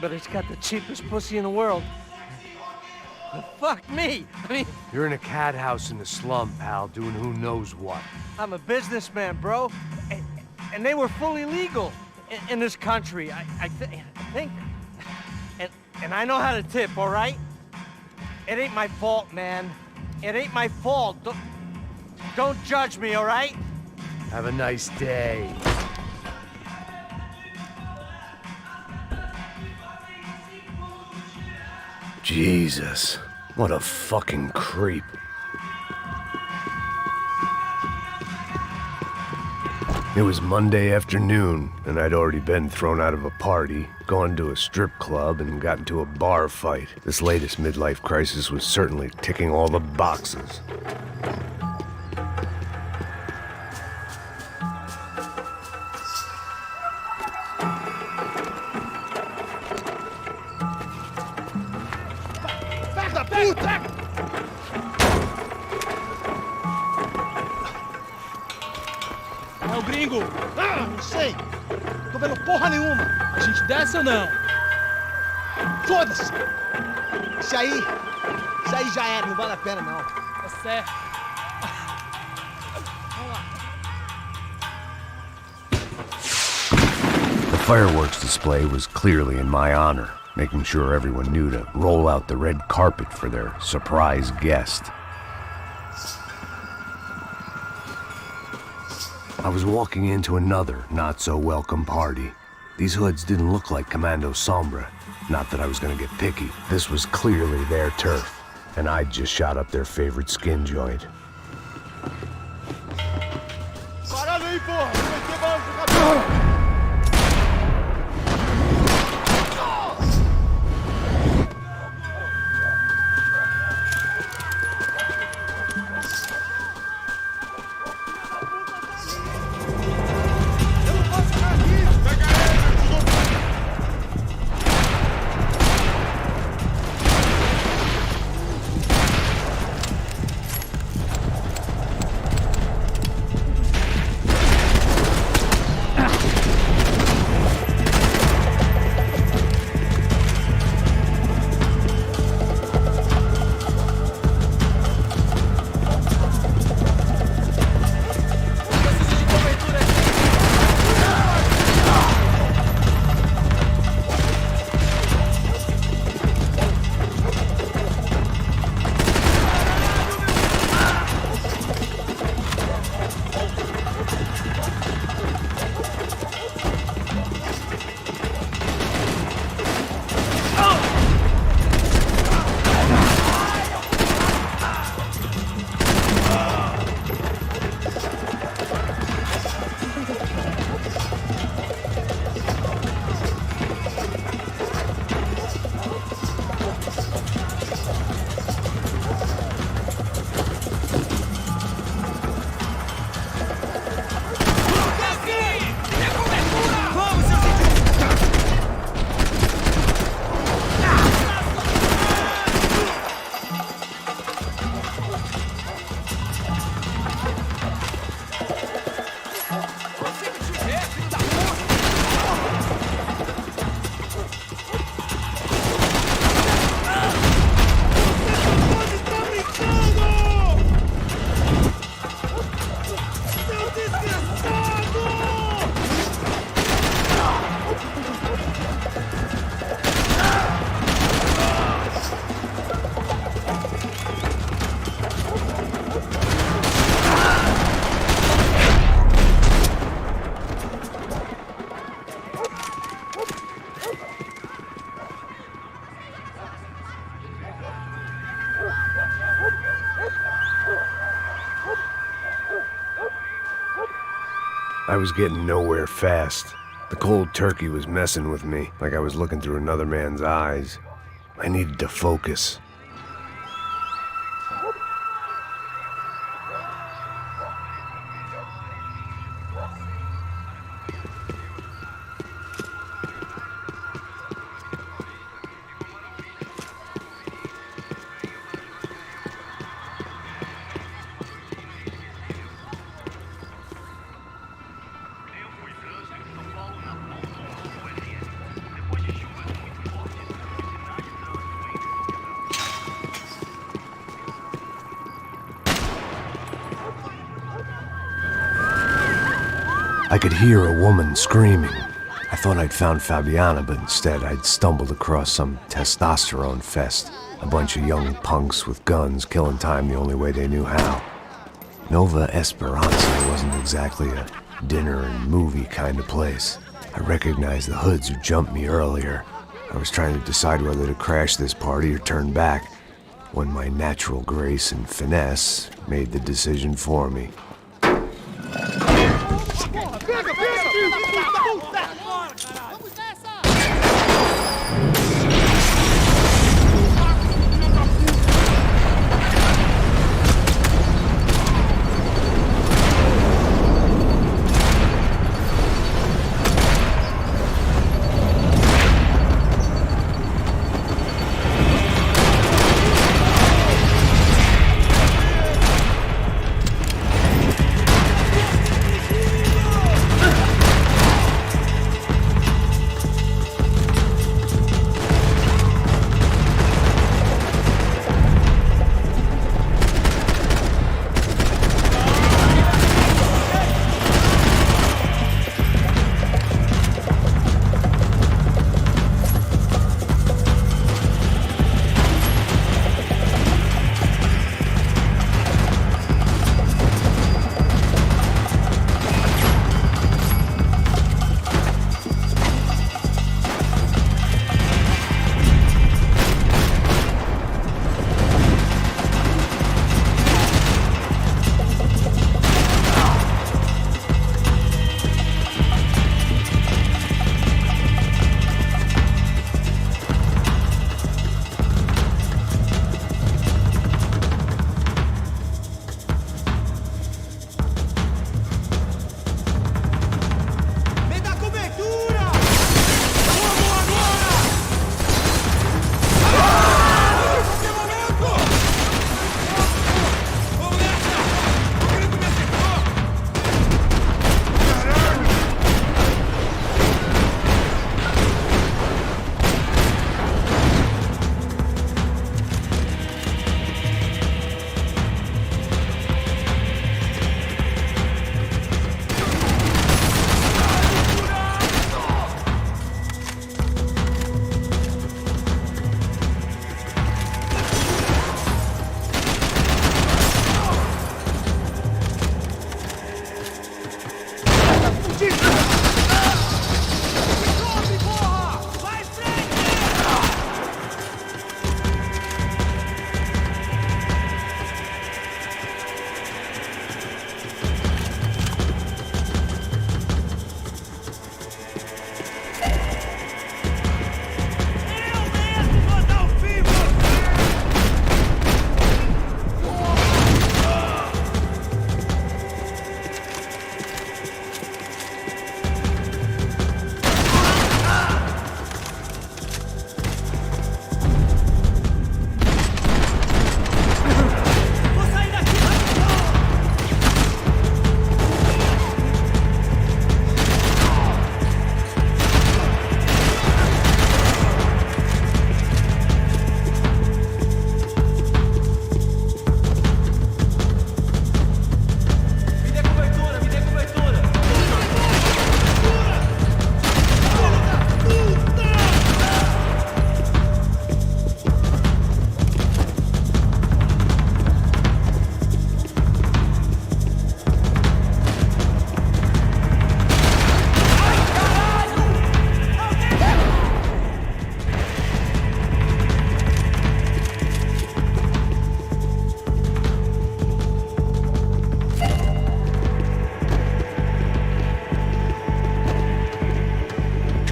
but it's got the cheapest pussy in the world. Fuck me. I mean... You're in a cat house in the slum, pal, doing who knows what. I'm a businessman, bro. And they were fully legal in this country. I think... And I know how to tip, all right? It ain't my fault, man. It ain't my fault. Don't judge me, all right? Have a nice day. Jesus, what a fucking creep. It was Monday afternoon, and I'd already been thrown out of a party, gone to a strip club, and got into a bar fight. This latest midlife crisis was certainly ticking all the boxes. É o gringo! Ah, não sei! Tô vendo porra nenhuma! A gente desce ou não? Foda-se! Isso aí já era, não vale a pena não. Tá certo. Vamos lá. The fireworks display was clearly in my honor, making sure everyone knew to roll out the red carpet for their surprise guest. I was walking into another not-so-welcome party. These hoods didn't look like Commando Sombra. Not that I was gonna get picky. This was clearly their turf, and I'd just shot up their favorite skin joint. Parado aí, porra! Vai ter bala de cabelo! I was getting nowhere fast. The cold turkey was messing with me, like I was looking through another man's eyes. I needed to focus. I could hear a woman screaming. I thought I'd found Fabiana, but instead I'd stumbled across some testosterone fest. A bunch of young punks with guns killing time the only way they knew how. Nova Esperanza wasn't exactly a dinner and movie kind of place. I recognized the hoods who jumped me earlier. I was trying to decide whether to crash this party or turn back, when my natural grace and finesse made the decision for me.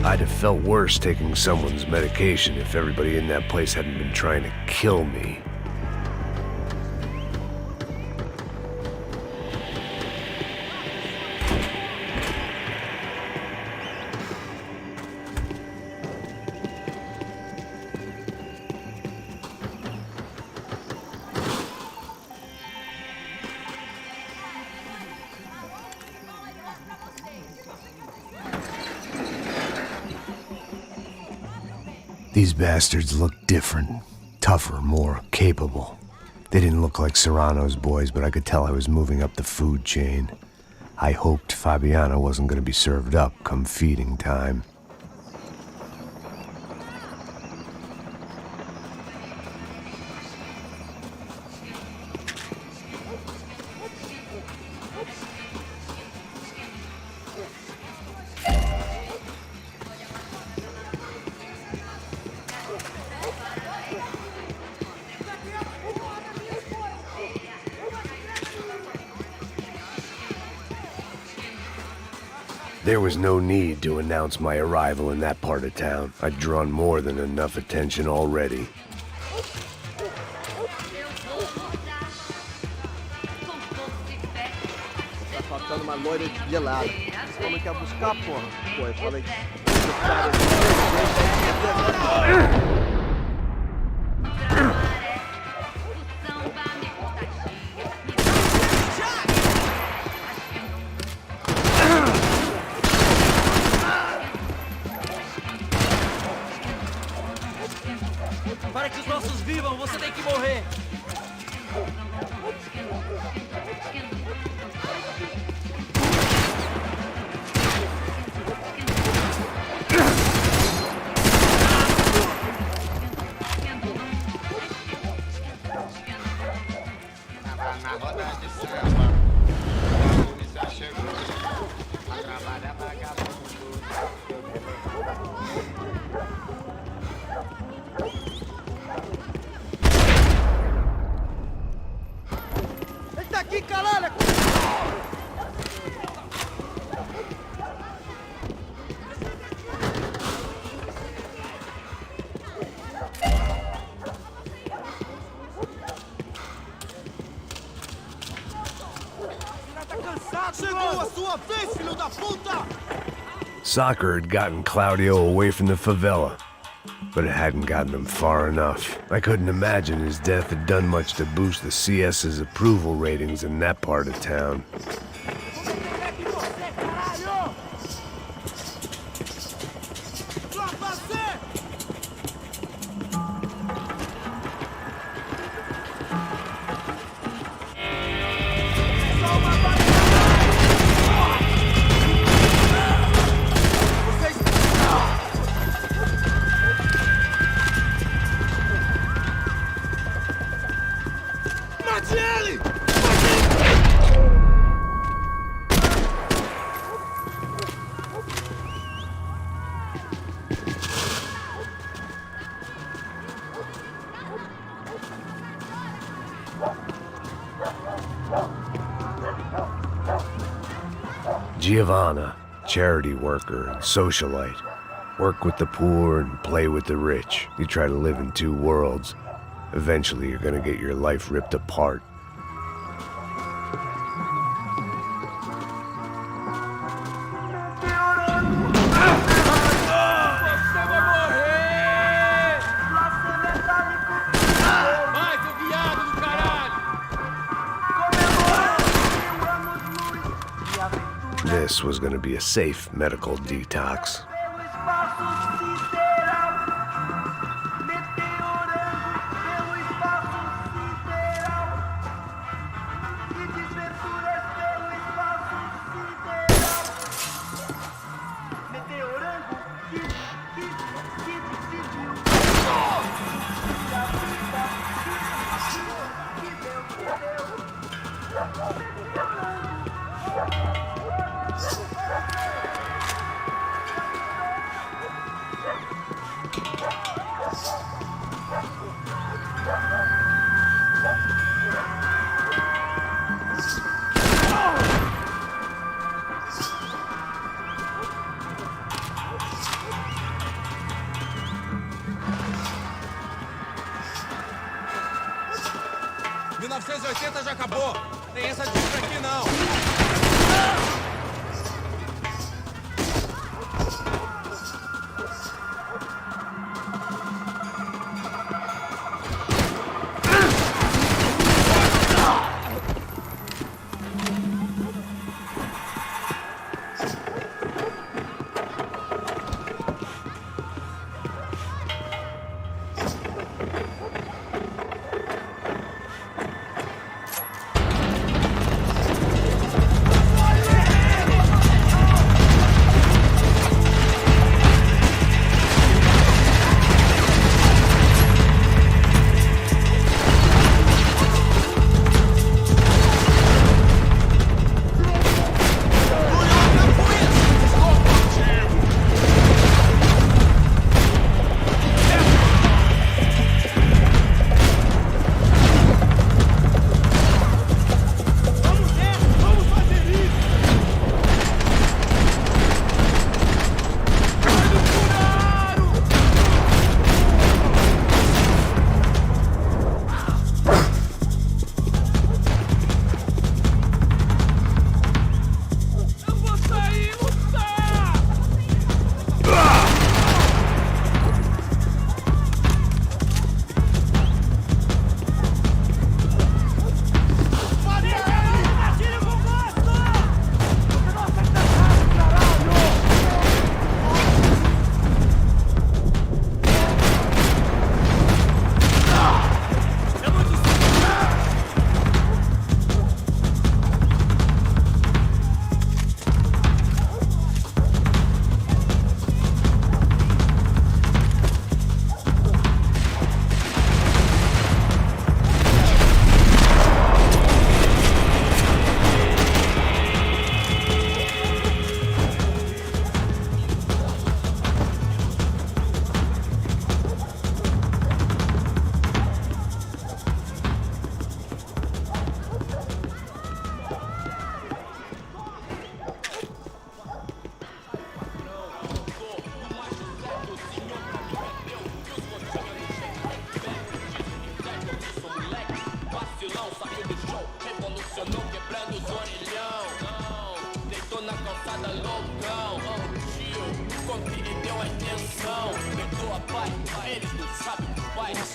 I'd have felt worse taking someone's medication if everybody in that place hadn't been trying to kill me. These bastards looked different, tougher, more capable. They didn't look like Serrano's boys, but I could tell I was moving up the food chain. I hoped Fabiana wasn't gonna be served up come feeding time. There was no need to announce my arrival in that part of town. I'd drawn more than enough attention already. Tá faltando uma loira gelada. Você falou que ia buscar, porra? Pô, eu falei que... Para que os nossos vivam, você tem que morrer! Na roda de samba, a polícia chegou, a trabalhar vagabundo. Ele tá aqui, caralho! Chegou a sua vez, filho da puta! Soccer had gotten Claudio away from the favela, but it hadn't gotten him far enough. I couldn't imagine his death had done much to boost the CS's approval ratings in that part of town. Giovanna, charity worker and socialite. Work with the poor and play with the rich. You try to live in two worlds. Eventually you're gonna get your life ripped apart. This was going to be a safe medical detox.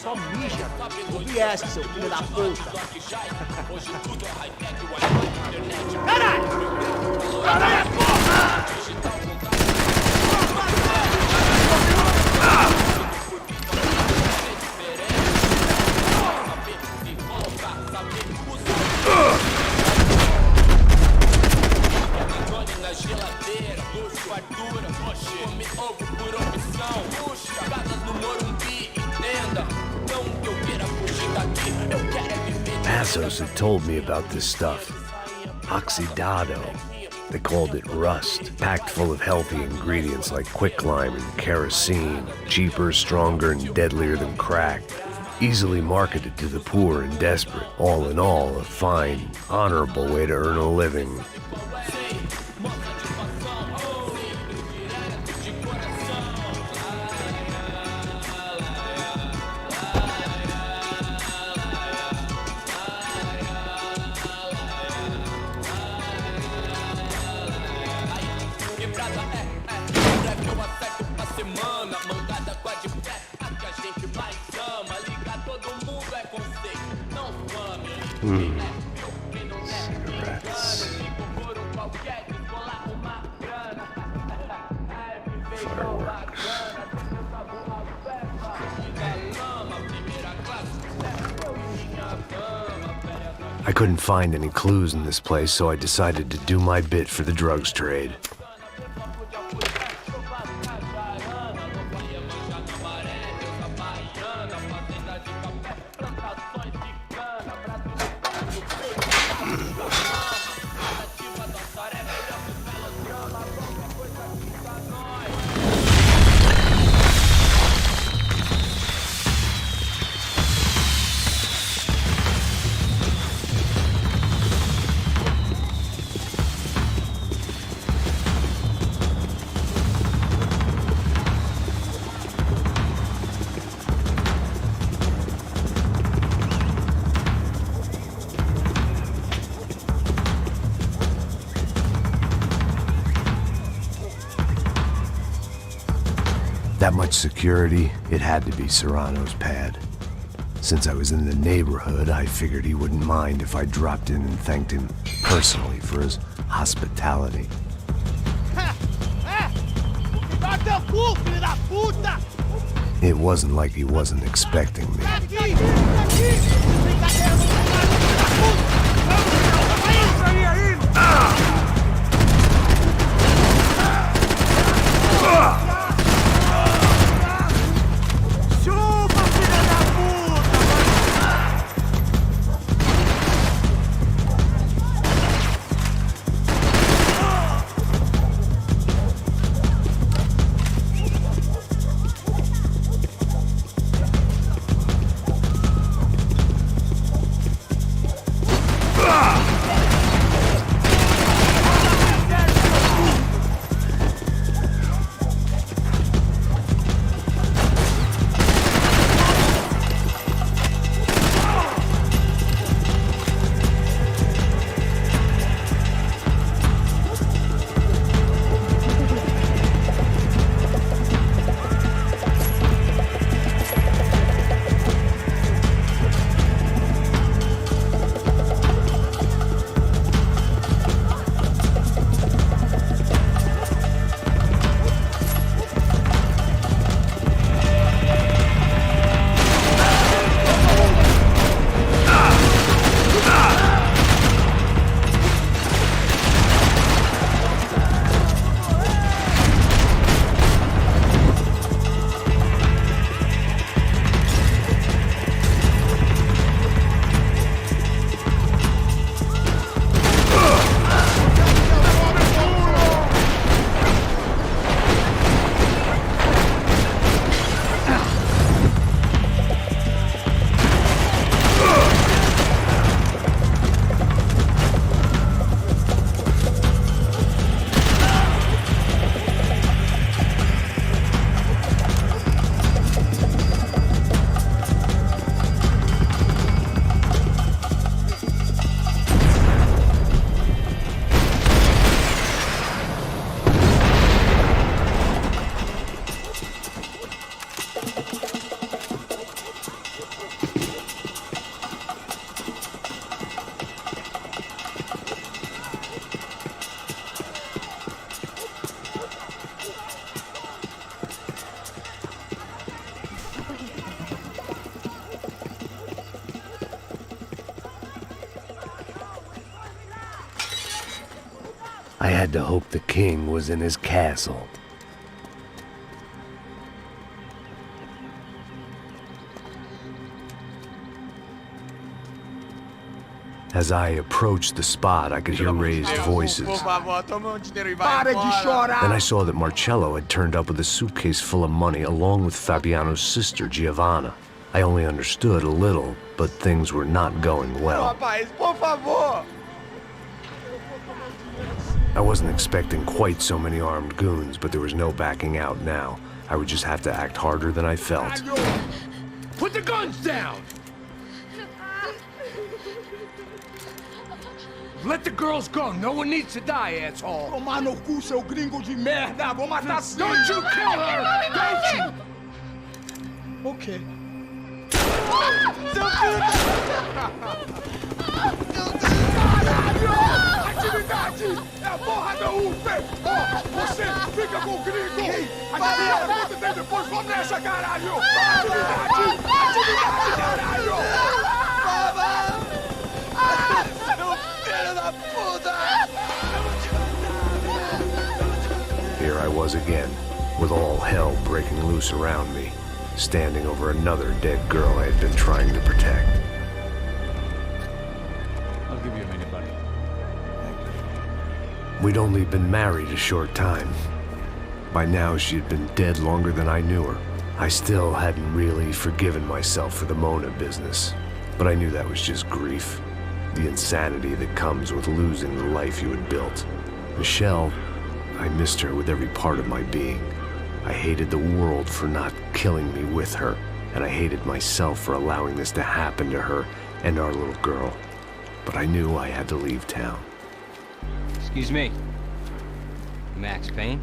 Só mija. O BS, seu filho da puta. Passos had told me about this stuff. Oxidado. They called it rust, packed full of healthy ingredients like quicklime and kerosene, cheaper, stronger, and deadlier than crack. Easily marketed to the poor and desperate. All in all, a fine, honorable way to earn a living. Cigarettes. Fireworks. I couldn't find any clues in this place, so I decided to do my bit for the drugs trade. That much security, it had to be Serrano's pad. Since I was in the neighborhood, I figured he wouldn't mind if I dropped in and thanked him personally for his hospitality. It wasn't like he wasn't expecting me. I had to hope the king was in his castle. As I approached the spot, I could hear raised voices. Por favor, toma dinheiro e vai Para de embora. chorar! Then I saw that Marcello had turned up with a suitcase full of money along with Fabiano's sister, Giovanna. I only understood a little, but things were not going well. Rapaz, por favor. I wasn't expecting quite so many armed goons, but there was no backing out now. I would just have to act harder than I felt. Put the guns down! Let the girls go. No one needs to die, asshole. Tomar no cu, seu gringo de merda. Vou matar sim. Don't you kill her! Don't you? Okay. Caralho! Atividade! É a porra da UP! Ó, você fica com o gringo! A gente vai acontecer depois, vamos nessa, caralho! Atividade! Atividade, caralho! Here I was again, with all hell breaking loose around me, standing over another dead girl I had been trying to protect. I'll give you a minute, buddy. We'd only been married a short time. By now, she had been dead longer than I knew her. I still hadn't really forgiven myself for the Mona business, but I knew that was just grief. The insanity that comes with losing the life you had built. Michelle, I missed her with every part of my being. I hated the world for not killing me with her, and I hated myself for allowing this to happen to her and our little girl. But I knew I had to leave town. Excuse me. Max Payne?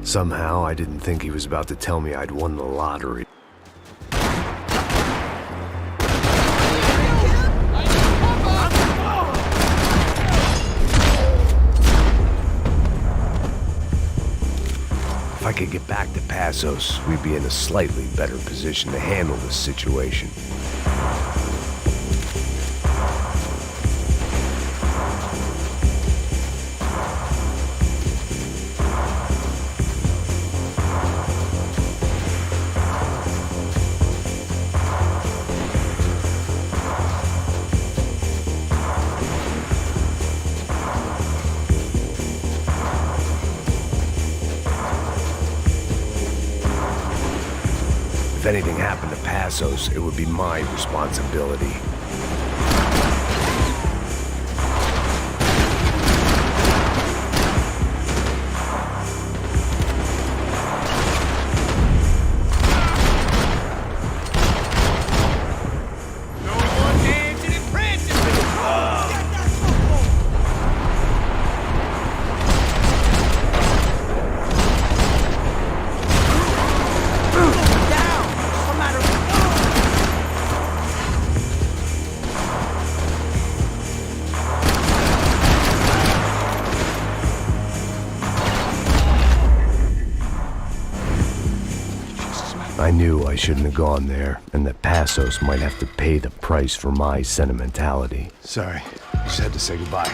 Somehow, I didn't think he was about to tell me I'd won the lottery. If I could get back to Passos, we'd be in a slightly better position to handle this situation. If anything happened to Passos, it would be my responsibility. I knew I shouldn't have gone there, and that Passos might have to pay the price for my sentimentality. Sorry, just had to say goodbye.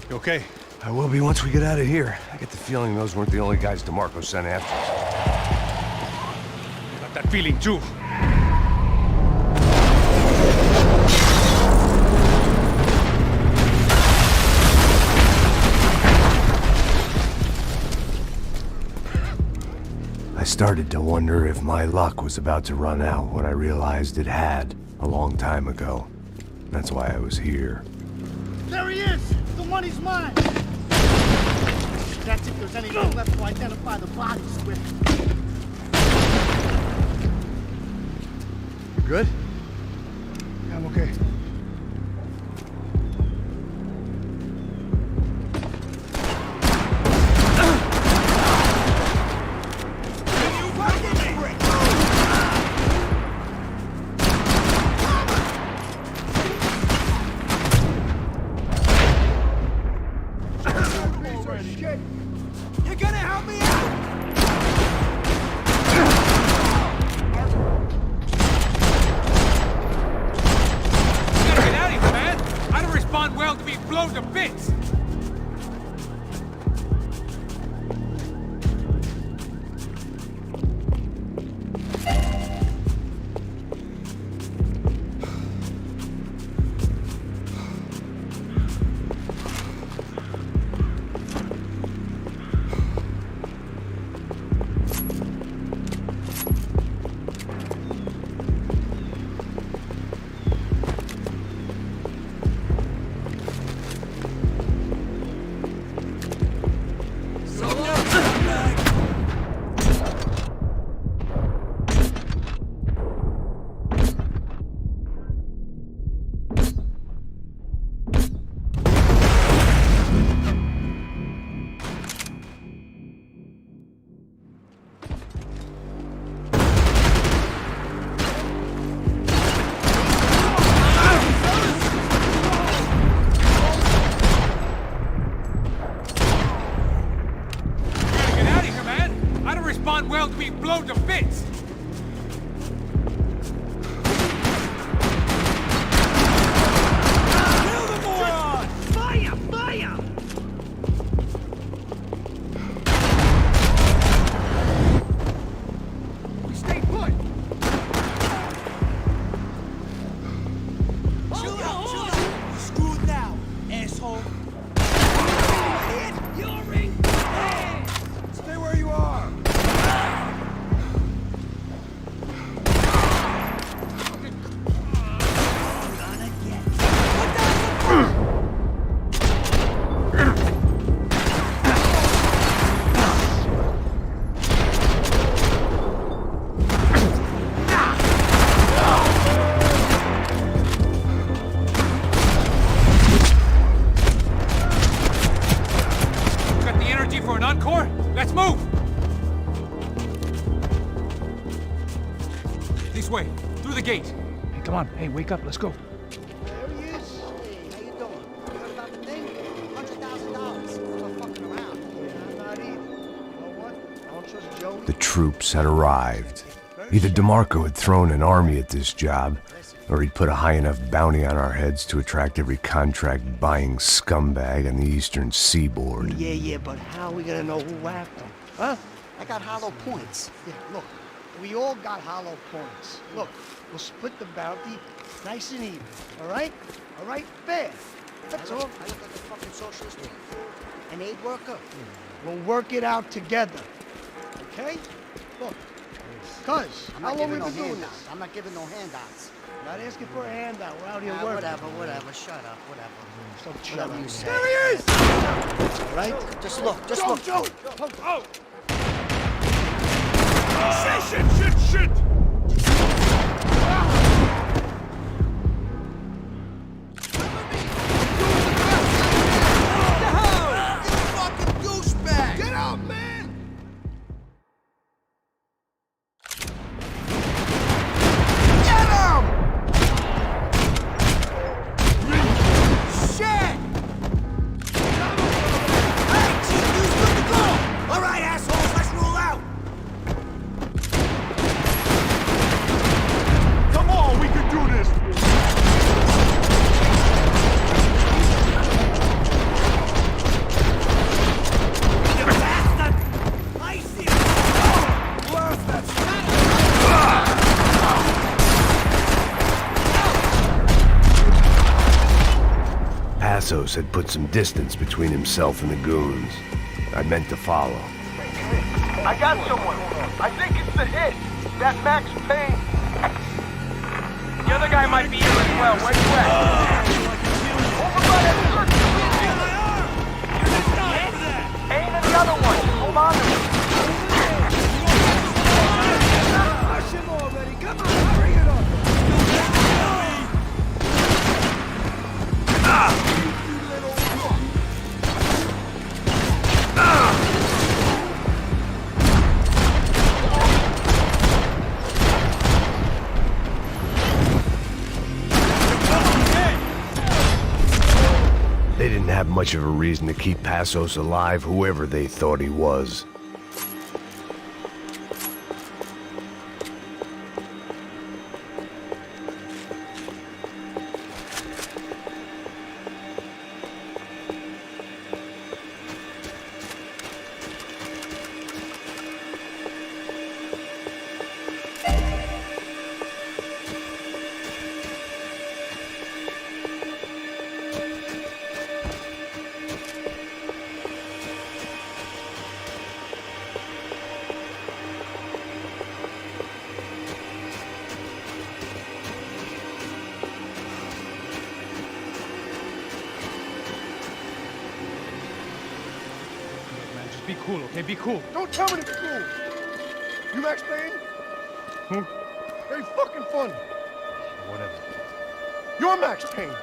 You okay? I will be once we get out of here. I get the feeling those weren't the only guys DeMarco sent after us. Got that feeling too. I started to wonder if my luck was about to run out when I realized it had a long time ago. That's why I was here. There he is! The money's mine! That's if there's anything left to identify the bodies with. You good? Yeah, I'm okay. You gonna help me out? You gotta get out of here, man! I don't respond well to being blown to bits! not weld me blown to bits! Kill the moron! Fire! Fire! We stay put! Chill out! Screwed now, asshole! You're ring! Stay where you are! Got the energy for an encore? Let's move! This way, through the gate. Hey, come on. Hey, wake up. Let's go. There he is. Hey, how you doing? You heard about the thing? $100,000. I'm not fucking around. I'm not either. You know what? I don't trust Joey. The troops had arrived. Either DeMarco had thrown an army at this job, or he'd put a high enough bounty on our heads to attract every contract-buying scumbag on the eastern seaboard. Yeah, but how are we gonna know who whacked him? Huh? I got hollow points. Yeah, look, we all got hollow points. Look, we'll split the bounty nice and even, all right? All right? Fair. That's all. I look like a fucking socialist. An aid worker. We'll work it out together, okay? Look, cuz, I'm how not long we giving no been doing handouts. this? I'm not giving no handouts. Not asking for a handout. We're out here working. Whatever. Shut up. Whatever. Don't shut Whatever up. you say. There he is! All right? Just look. Just look. Joe! Oh! Shit! Get out, man! Get him! Shit! Hey, Chief, who's good to go? All right, assholes, let's roll out. Come on, we can do this! You bastard! I see you. Blast that Passos had put some distance between himself and the goons. I meant to follow. I got someone. I think it's the hit. That Max Payne. The other guy might be here as well. Where you at? Over by that circle. Payne and the other one. Hold on to me. Push him already. Come on, hurry it up. They didn't have much of a reason to keep Passos alive, whoever they thought he was. Man, just be cool, okay? Be cool. Don't tell me to be cool. You Max Payne? Who? Very fucking funny. Whatever. You're Max Payne.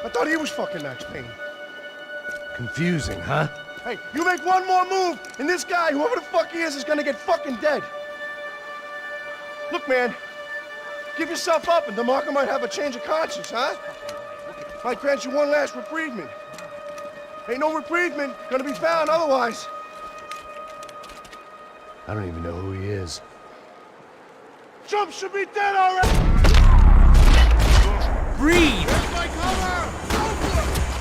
I thought he was fucking Max Payne. Confusing, huh? Hey, you make one more move, and this guy, whoever the fuck he is gonna get fucking dead. Look, man, give yourself up, and DeMarco might have a change of conscience, huh? Might grant you one last reprievement. Ain't no reprievement gonna be found otherwise. I don't even know who he is. Chump should be dead already! Breathe! There's my cover!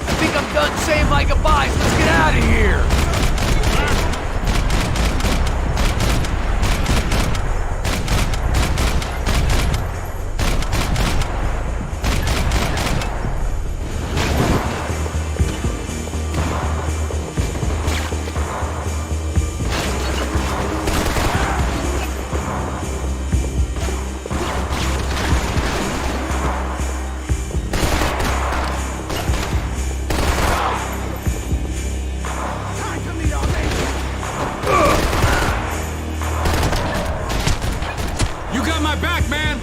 I think I'm done saying my goodbyes. Let's get out of here. You got my back, man!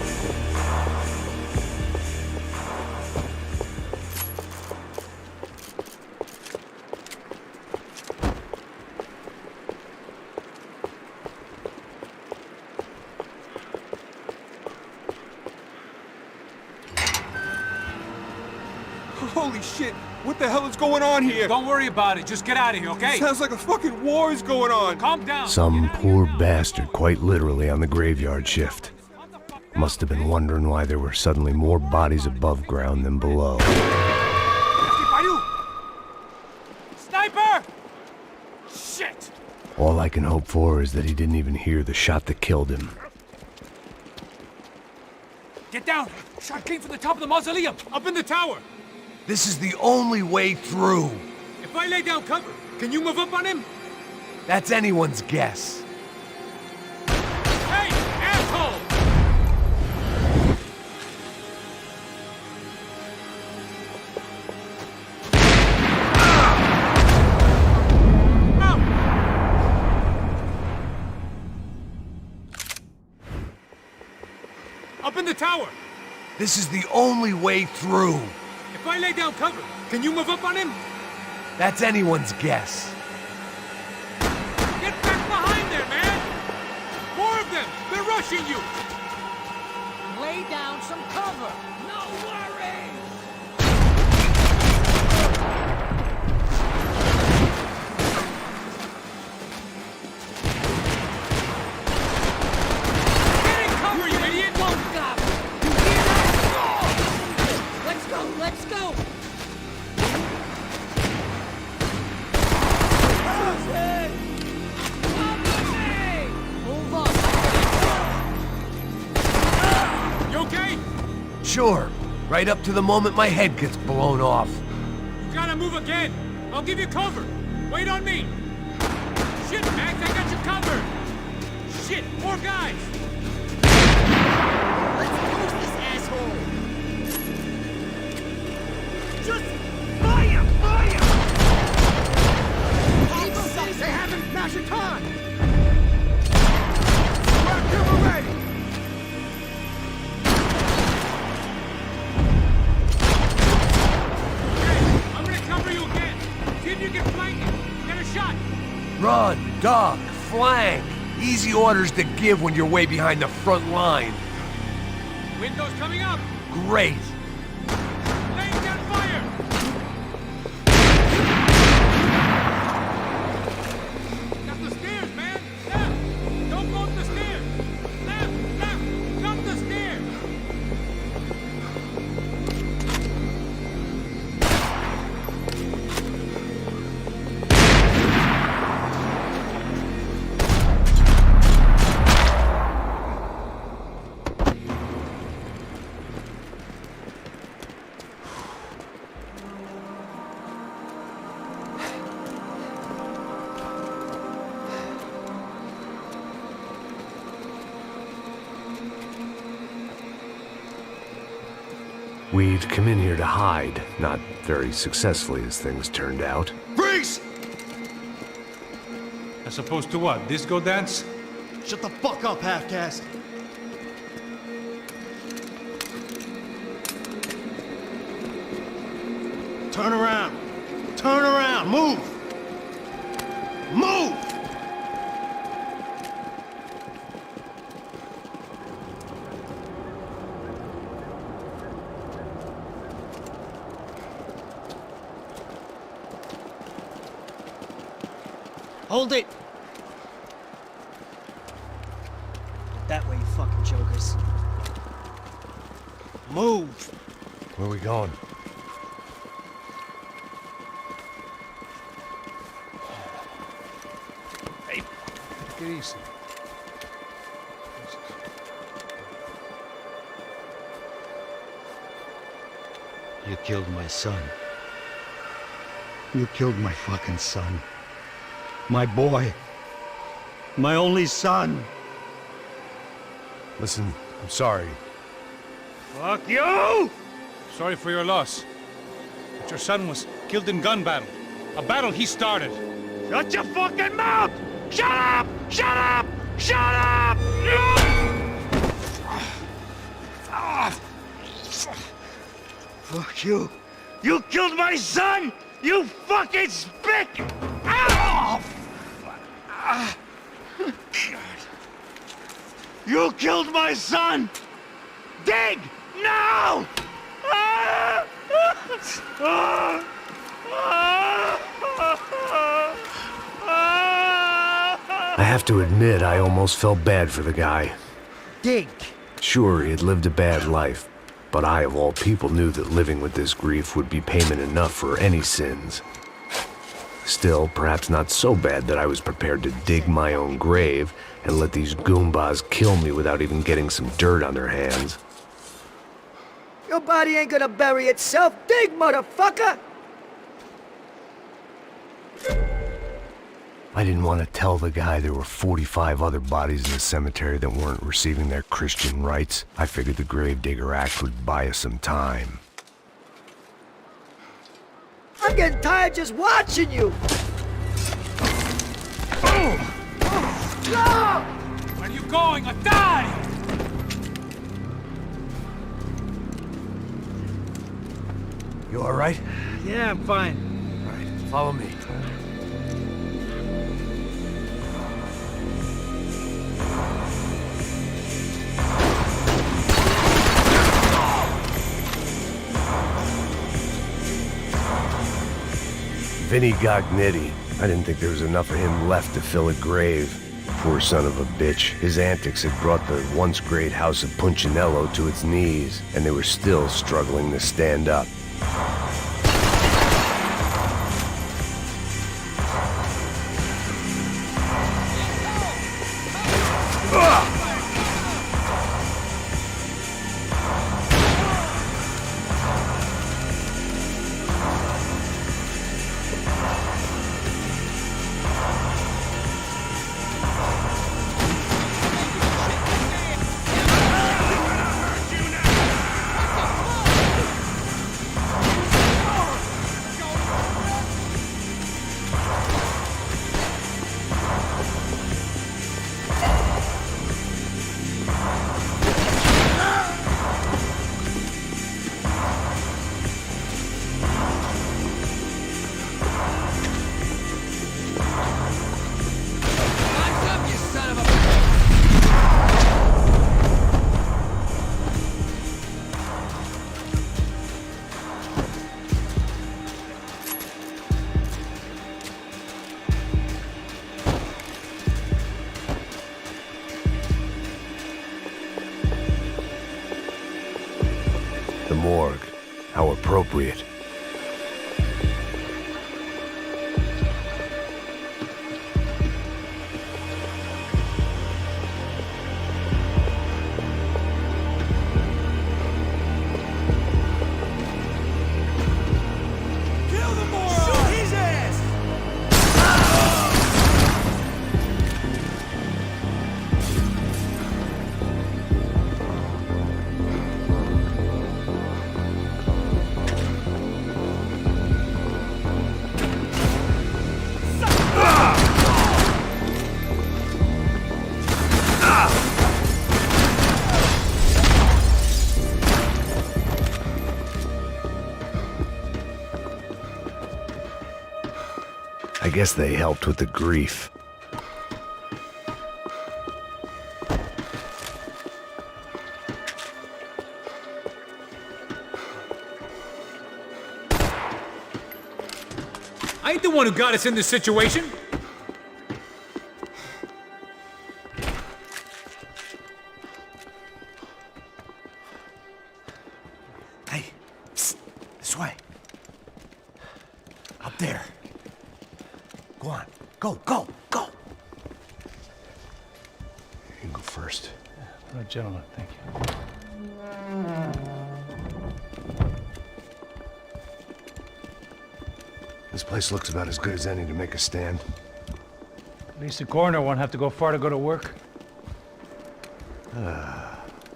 Holy shit! What the hell is going on here? Don't worry about it. Just get out of here, okay? Sounds like a fucking war is going on. Calm down. Some poor bastard, quite literally, on the graveyard shift. Must have been wondering why there were suddenly more bodies above ground than below. Sniper! Shit! All I can hope for is that he didn't even hear the shot that killed him. Get down! Shot came from the top of the mausoleum! Up in the tower! This is the only way through. If I lay down cover, can you move up on him? That's anyone's guess. Hey, asshole! Up in the tower! This is the only way through. If I lay down cover, can you move up on him? That's anyone's guess. Get back behind there, man! More of them! They're rushing you! Lay down some cover. No worries. Get in cover, you idiot! Woke up. You hear that? Let's go. Let's go. Move on. You okay? Sure. Right up to the moment my head gets blown off. You gotta move again! I'll give you cover! Wait on me! Shit, Max, I got you covered! Shit, more guys! Let's push this asshole. Just fire! Fire! They haven't matched a ton. I'm gonna cover you again! See if you can flank it! Get a shot! Run, duck, flank. Easy orders to give when you're way behind the front line. Windows coming up! Great. Laying down fire! Got the stairs, man! Left! Don't go up the stairs! Left! Left! Jump the stairs! We'd come in here to hide, not very successfully as things turned out. Freeze! As opposed to what? Disco dance? Shut the fuck up, half-caste. Turn around. Turn around. Move. Move! Hold it. Move. Where are we going? Hey, take it easy. You killed my son. You killed my fucking son. My boy. My only son. Listen, I'm sorry. Fuck you! Sorry for your loss. But your son was killed in gun battle. A battle he started. Shut your fucking mouth! Shut up! Shut up! Shut up! Fuck you! You killed my son! You fucking spick! Ow! You killed my son! Dig! Now! I have to admit, I almost felt bad for the guy. Dig. Sure, he had lived a bad life, but I, of all people, knew that living with this grief would be payment enough for any sins. Still, perhaps not so bad that I was prepared to dig my own grave and let these goombas kill me without even getting some dirt on their hands. Your body ain't gonna bury itself. Dig, motherfucker! I didn't want to tell the guy there were 45 other bodies in the cemetery that weren't receiving their Christian rites. I figured the Gravedigger Act would buy us some time. I'm getting tired just watching you! Where are you going? I'll die! You all right? Yeah, I'm fine. All right, follow me. Vinny Gognitti. I didn't think there was enough of him left to fill a grave. Poor son of a bitch. His antics had brought the once great house of Punchinello to its knees, and they were still struggling to stand up. The morgue. How appropriate. I guess they helped with the grief. I ain't the one who got us in this situation. Go, go. You go first. Gentlemen, thank you. This place looks about as good as any to make a stand. At least the coroner won't have to go far to go to work.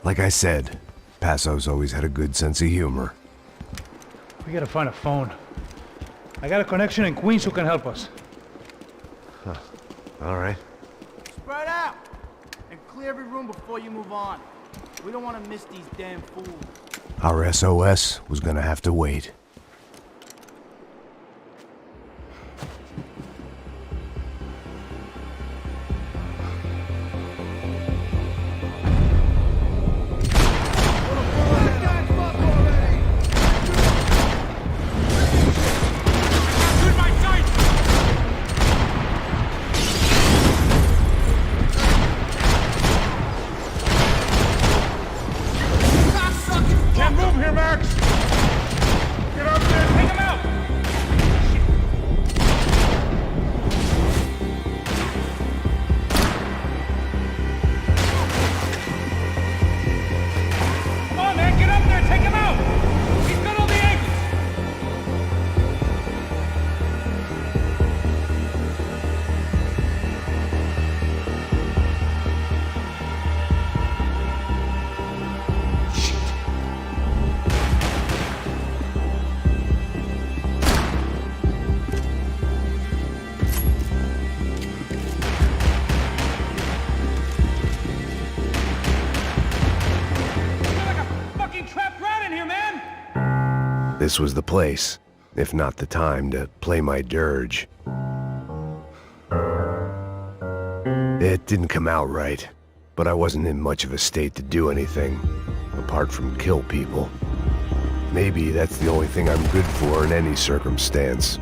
Like I said, Passo's always had a good sense of humor. We gotta find a phone. I got a connection in Queens who can help us. All right. Spread out! And clear every room before you move on. We don't want to miss these damn fools. Our SOS was gonna have to wait. Can't move here, Max! Get up there, take him out! Come on, man, get up there, take him out! He's got all the angles! Trapped rat in here, man! This was the place, if not the time, to play my dirge. It didn't come out right, but I wasn't in much of a state to do anything, apart from kill people. Maybe that's the only thing I'm good for in any circumstance.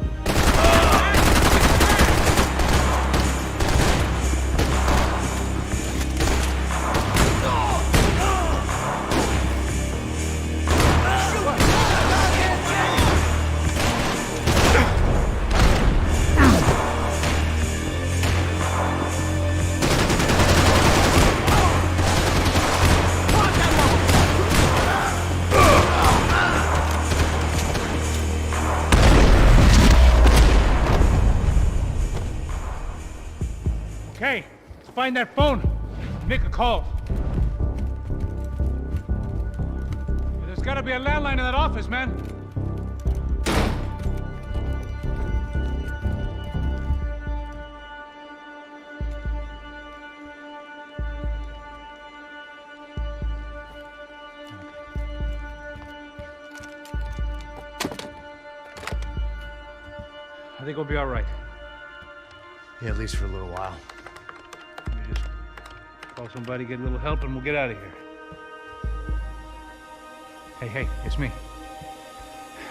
Okay, let's find that phone. Make a call. There's gotta be a landline in that office, man. I think we'll be all right. Yeah, at least for a little while. Let me just call somebody, get a little help, and we'll get out of here. Hey, it's me.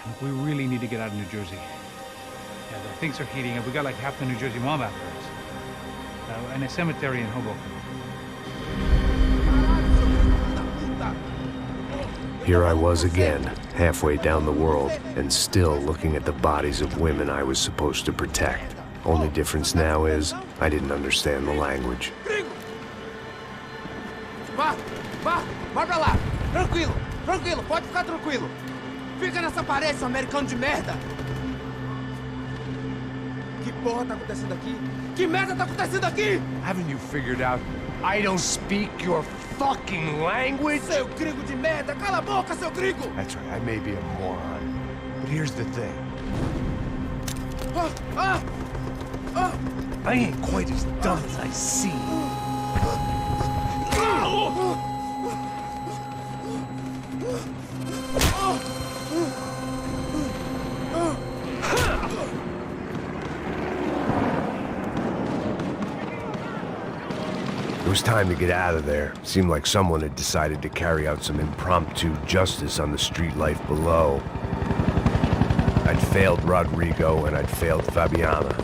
Look, we really need to get out of New Jersey. Yeah, things are heating up. We got like half the New Jersey mob after us. And a cemetery in Hoboken. Here I was again, halfway down the world, and still looking at the bodies of women I was supposed to protect. Only difference now is, I didn't understand the language. Vai pra lá! Tranquilo, pode ficar tranquilo. Fica nessa parede, seu americano de merda! Que porra tá acontecendo aqui? Que merda tá acontecendo aqui? Haven't you figured out I don't speak your fucking language? Seu gringo de merda! Cala a boca, seu gringo! That's right, I may be a moron, but here's the thing. I ain't quite as dumb as I seem. It was time to get out of there. Seemed like someone had decided to carry out some impromptu justice on the street life below. I'd failed Rodrigo and I'd failed Fabiana.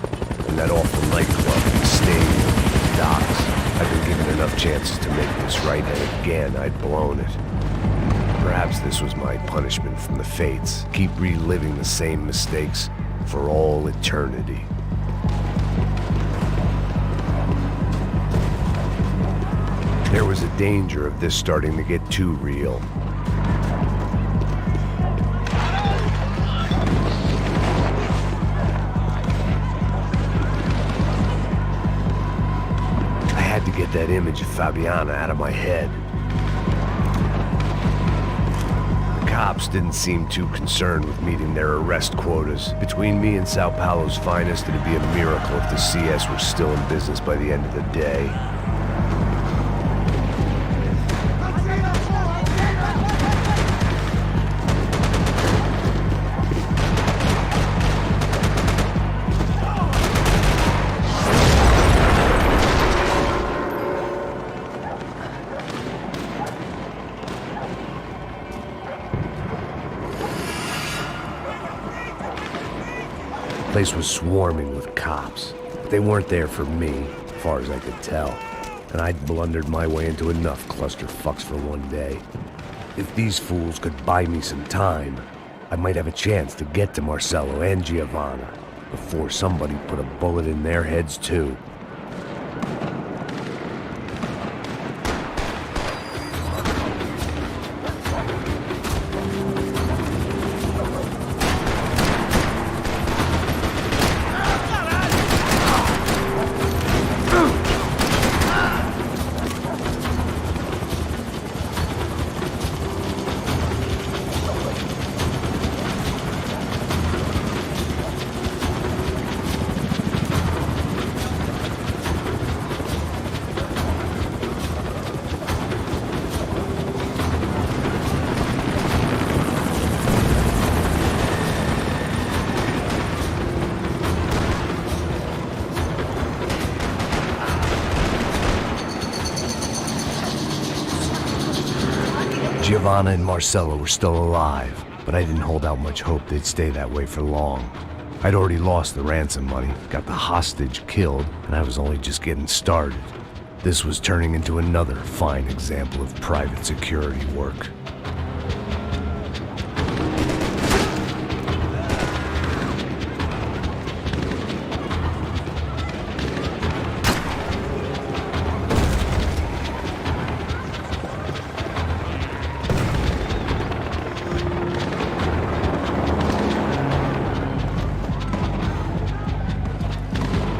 And that awful nightclub, the stage, the docks. I'd been given enough chances to make this right, and again I'd blown it. Perhaps this was my punishment from the fates. Keep reliving the same mistakes for all eternity. danger of this starting to get too real. I had to get that image of Fabiana out of my head. The cops didn't seem too concerned with meeting their arrest quotas. Between me and Sao Paulo's finest, it'd be a miracle if the CS were still in business by the end of the day. The place was swarming with cops, but they weren't there for me, as far as I could tell, and I'd blundered my way into enough clusterfucks for one day. If these fools could buy me some time, I might have a chance to get to Marcello and Giovanna before somebody put a bullet in their heads too. Giovanna and Marcello were still alive, but I didn't hold out much hope they'd stay that way for long. I'd already lost the ransom money, got the hostage killed, and I was only just getting started. This was turning into another fine example of private security work.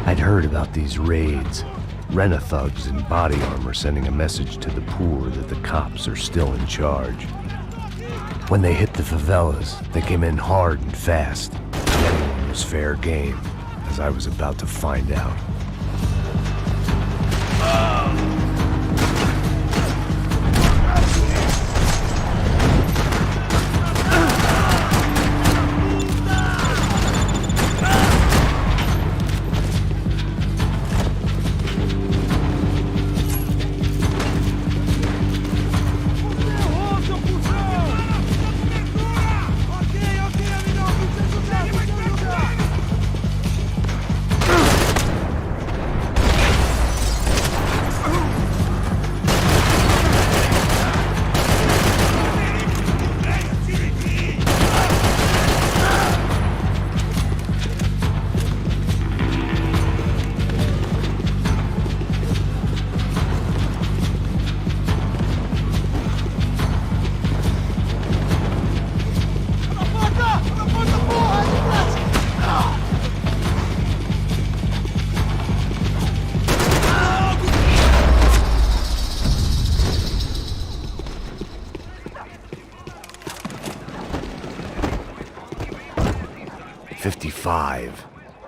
I'd heard about these raids. Rent-a-thugs in body armor sending a message to the poor that the cops are still in charge. When they hit the favelas, they came in hard and fast. Anyone was fair game, as I was about to find out.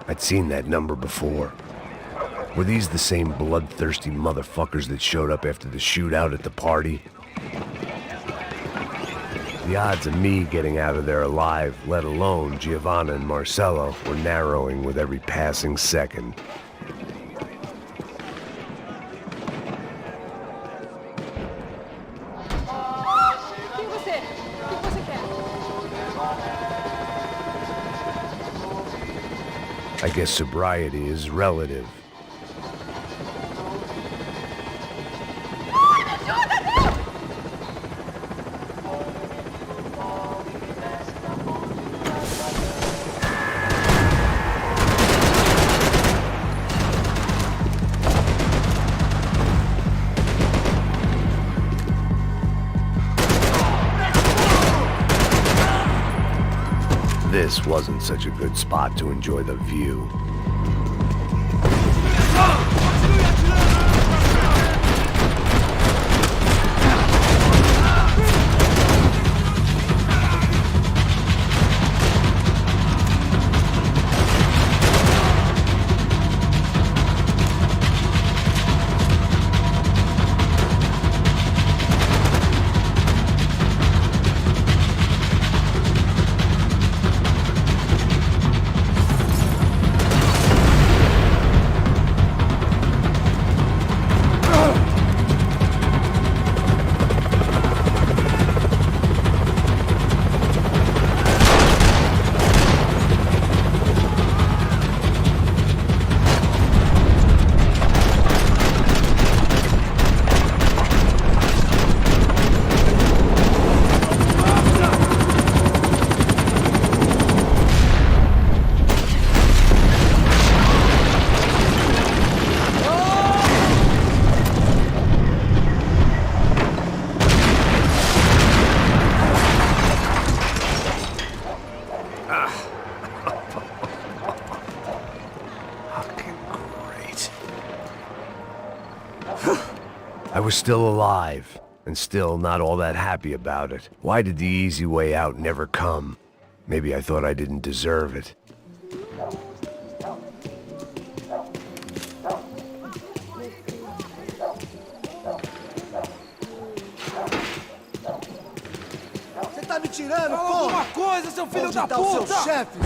I'd seen that number before. Were these the same bloodthirsty motherfuckers that showed up after the shootout at the party? The odds of me getting out of there alive, let alone Giovanna and Marcello, were narrowing with every passing second. I guess sobriety is relative. this wasn't such a good spot to enjoy the view. I was still alive, and still not all that happy about it. Why did the easy way out never come? Maybe I thought I didn't deserve it. Você tá me tirando, Fala porra! alguma coisa, seu filho da Onde tá o seu puta! chefe?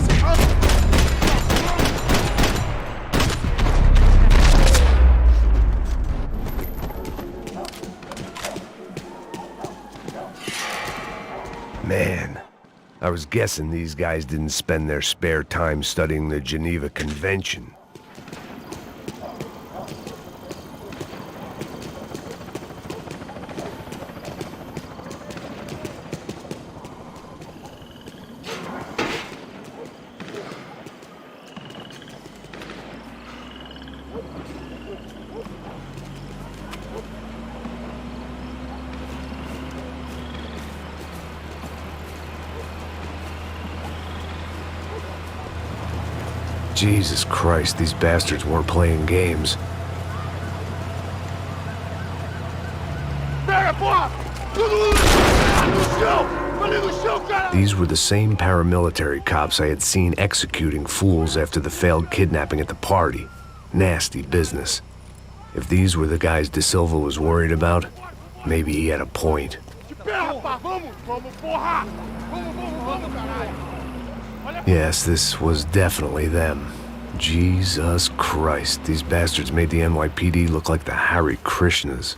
Man, I was guessing these guys didn't spend their spare time studying the Geneva Convention. Jesus Christ, these bastards weren't playing games. These were the same paramilitary cops I had seen executing fools after the failed kidnapping at the party. Nasty business. If these were the guys De Silva was worried about, maybe he had a point. Yes, this was definitely them. Jesus Christ, these bastards made the NYPD look like the Hare Krishnas.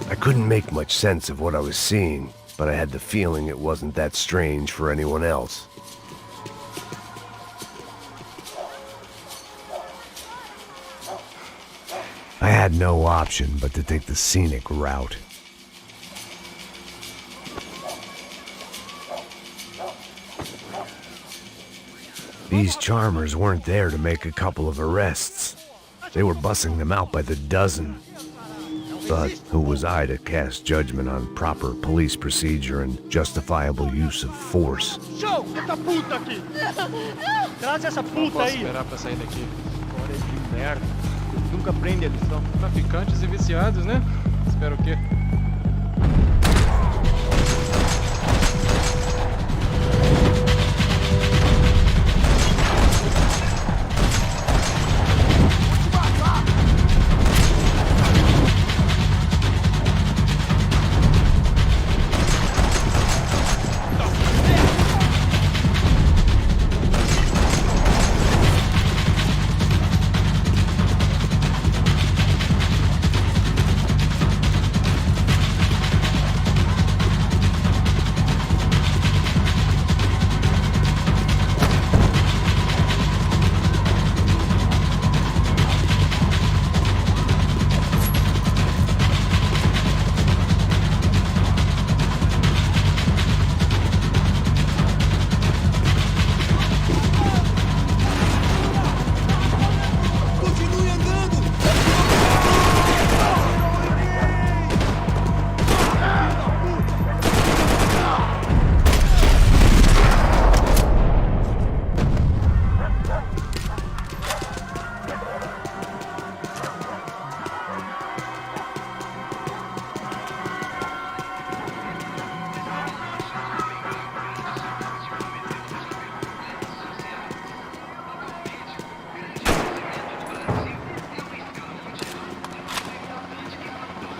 I couldn't make much sense of what I was seeing, but I had the feeling it wasn't that strange for anyone else. I had no option but to take the scenic route. These charmers weren't there to make a couple of arrests. They were bussing them out by the dozen. But who was I to cast judgment on proper police procedure and justifiable use of force? Show! Essa puta aqui! Traz essa puta aí! Esperar pra sair daqui. Olha de merda. Nunca aprende a lição. Traficantes e viciados, né? Espero o quê?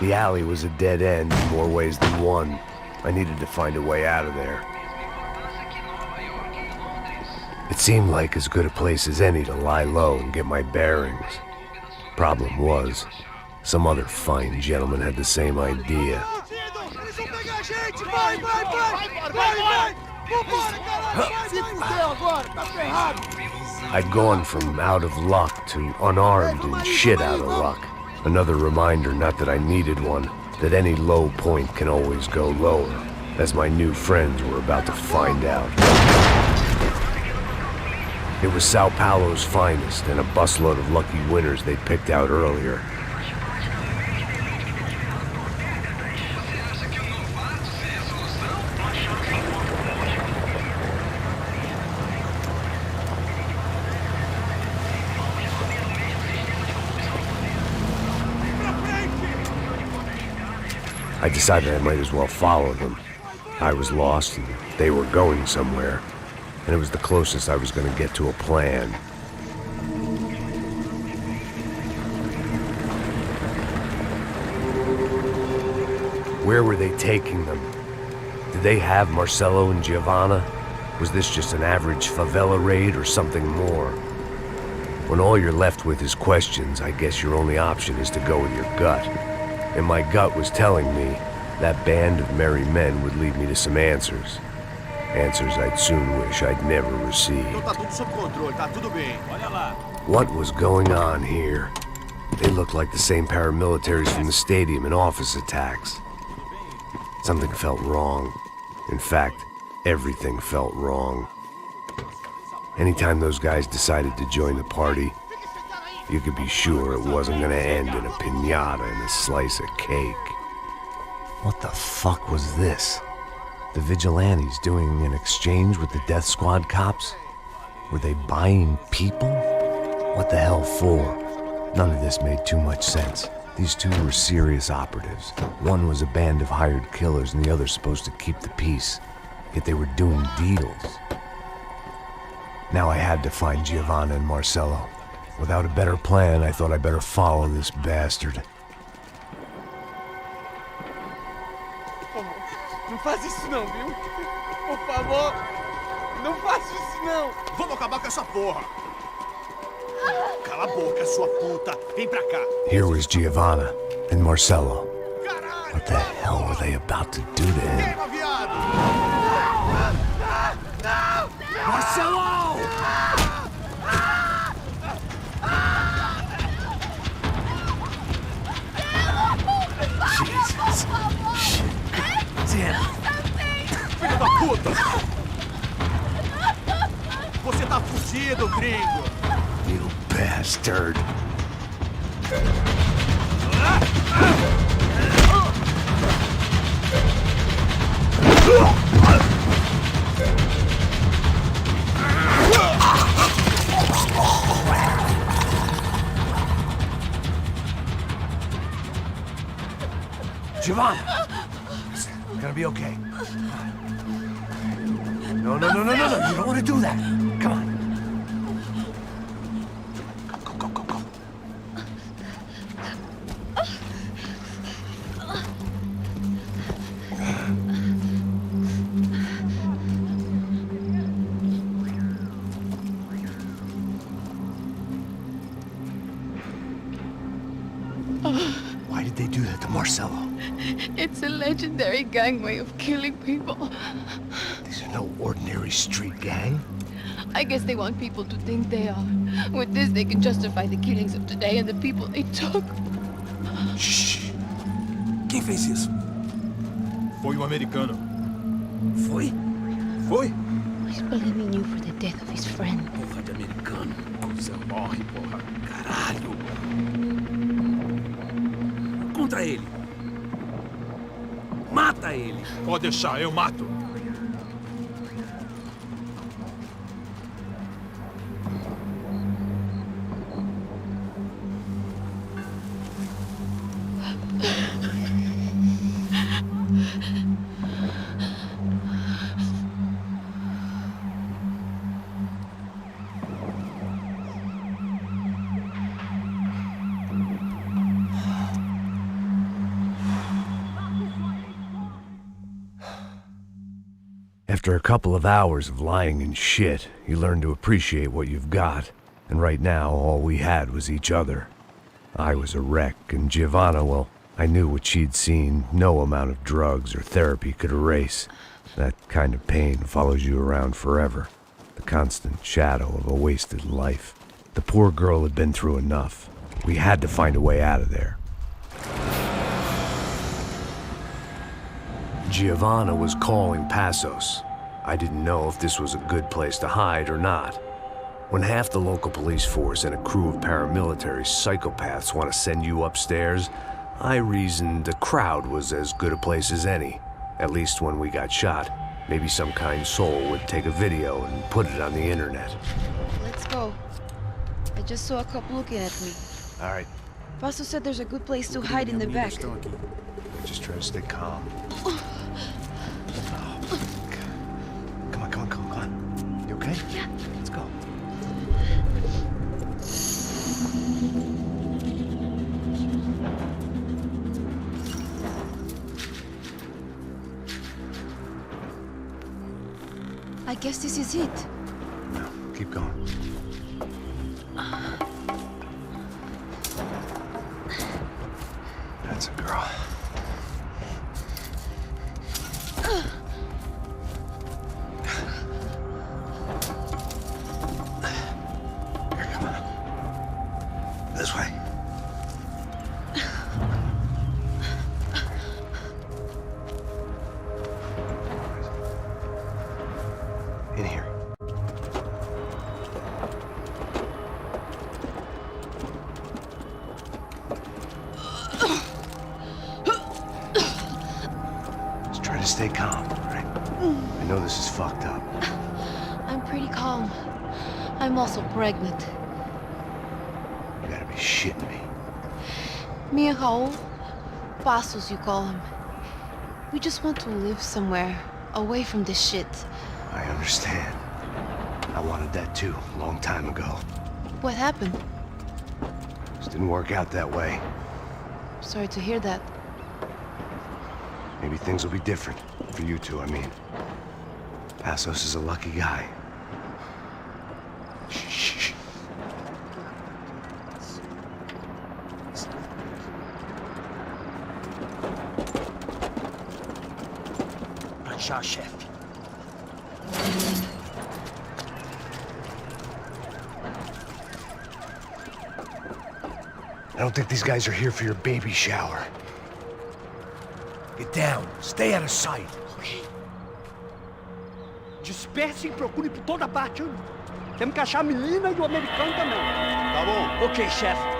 The alley was a dead end in more ways than one. I needed to find a way out of there. It seemed like as good a place as any to lie low and get my bearings. Problem was, some other fine gentleman had the same idea. I'd gone from out of luck to unarmed and shit out of luck. Another reminder, not that I needed one, that any low point can always go lower, as my new friends were about to find out. It was Sao Paulo's finest and a busload of lucky winners they'd picked out earlier. I decided I might as well follow them. I was lost and they were going somewhere, and it was the closest I was going to get to a plan. Where were they taking them? Did they have Marcelo and Giovanna? Was this just an average favela raid or something more? When all you're left with is questions, I guess your only option is to go with your gut. And my gut was telling me that band of merry men would lead me to some answers. Answers I'd soon wish I'd never received. What was going on here? They looked like the same paramilitaries from the stadium in office attacks. Something felt wrong. In fact, everything felt wrong. Anytime those guys decided to join the party, you could be sure it wasn't gonna end in a piñata and a slice of cake. What the fuck was this? The vigilantes doing an exchange with the death squad cops? Were they buying people? What the hell for? None of this made too much sense. These two were serious operatives. One was a band of hired killers and the other supposed to keep the peace. Yet they were doing deals. Now I had to find Giovanna and Marcelo. Without a better plan, I thought I'd better follow this bastard. Não faz isso não, viu? Por favor, não faça isso não. Vamos acabar com essa porra. Cala a boca, sua puta. Vem pra cá. Here was Giovanna and Marcelo. What the hell were they about to do to him? Marcelo! Jesus. Shit. Damn. Filho da puta! Você tá fugido, gringo! You bastard. Giovanna! It's gonna be okay. No. You don't want to do that. Come on. Go. Why did they do that to Marcelo? It's a legendary gang way of killing people. These are no ordinary street gang. I guess they want people to think they are. With this, they can justify the killings of today and the people they took. Shh. Quem fez isso? Foi um americano. Foi? He's blaming you for the death of his friend. Porra de americano. Você morre, porra. Caralho. Contra ele. Mata ele. Pode deixar, eu mato. After a couple of hours of lying and shit, you learn to appreciate what you've got. And right now, all we had was each other. I was a wreck, and Giovanna, well, I knew what she'd seen no amount of drugs or therapy could erase. That kind of pain follows you around forever. The constant shadow of a wasted life. The poor girl had been through enough. We had to find a way out of there. Giovanna was calling Passos. I didn't know if this was a good place to hide or not. When half the local police force and a crew of paramilitary psychopaths want to send you upstairs, I reasoned the crowd was as good a place as any. At least when we got shot, maybe some kind soul would take a video and put it on the internet. Let's go. I just saw a couple looking at me. All right, Pastor said there's a good place to hide in the back. just try to stay calm. Come on. You okay? Yeah. Let's go. I guess this is it. No, keep going. That's a girl. Here, come on. This way. In here. Just try to stay calm, right? I know this is fucked up. I'm pretty calm. I'm also pregnant. You gotta be shitting me. Me and Raul, Passos you call him. We just want to live somewhere, away from this shit. I understand. I wanted that too, a long time ago. What happened? Just didn't work out that way. Sorry to hear that. Maybe things will be different. For you two, I mean. Passos is a lucky guy. Shh. Achar, chefe. I don't think these guys are here for your baby shower. Get down. Stay out of sight. Dispersem e procurem por toda parte. Temos que achar a menina e o americano também. Tá bom. Ok, chefe.